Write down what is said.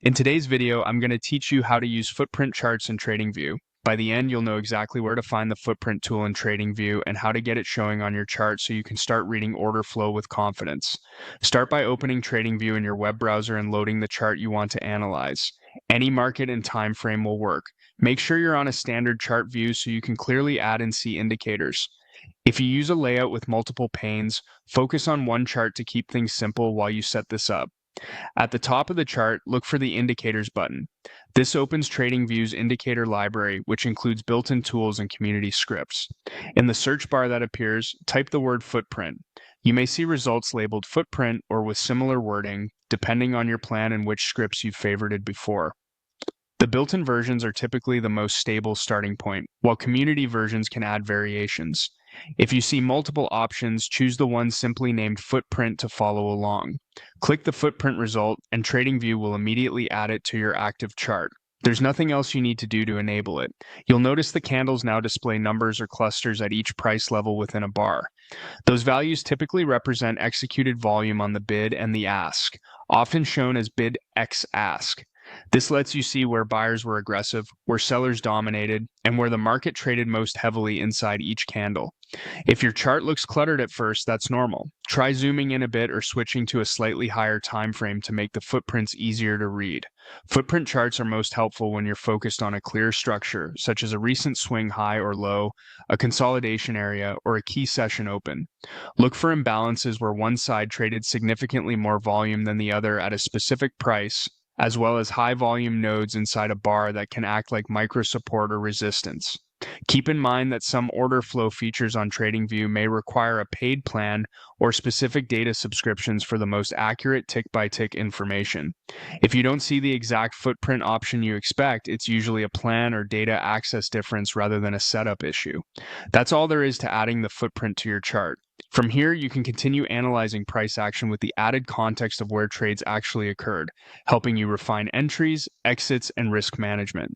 In today's video, I'm going to teach you how to use footprint charts in TradingView. By the end, you'll know exactly where to find the footprint tool in TradingView and how to get it showing on your chart so you can start reading order flow with confidence. Start by opening TradingView in your web browser and loading the chart you want to analyze. Any market and time frame will work. Make sure you're on a standard chart view so you can clearly add and see indicators. If you use a layout with multiple panes, focus on one chart to keep things simple while you set this up. At the top of the chart, look for the Indicators button. This opens TradingView's indicator library, which includes built-in tools and community scripts. In the search bar that appears, type the word footprint. You may see results labeled footprint or with similar wording, depending on your plan and which scripts you've favorited before. The built-in versions are typically the most stable starting point, while community versions can add variations. If you see multiple options, choose the one simply named Footprint to follow along. Click the footprint result, and TradingView will immediately add it to your active chart. There's nothing else you need to do to enable it. You'll notice the candles now display numbers or clusters at each price level within a bar. Those values typically represent executed volume on the bid and the ask, often shown as bid x ask. This lets you see where buyers were aggressive, where sellers dominated, and where the market traded most heavily inside each candle. If your chart looks cluttered at first, that's normal. Try zooming in a bit or switching to a slightly higher time frame to make the footprints easier to read. Footprint charts are most helpful when you're focused on a clear structure, such as a recent swing high or low, a consolidation area, or a key session open. Look for imbalances where one side traded significantly more volume than the other at a specific price, as well as high volume nodes inside a bar that can act like micro support or resistance. Keep in mind that some order flow features on TradingView may require a paid plan or specific data subscriptions for the most accurate tick-by-tick information. If you don't see the exact footprint option you expect, it's usually a plan or data access difference rather than a setup issue. That's all there is to adding the footprint to your chart. From here, you can continue analyzing price action with the added context of where trades actually occurred, helping you refine entries, exits, and risk management.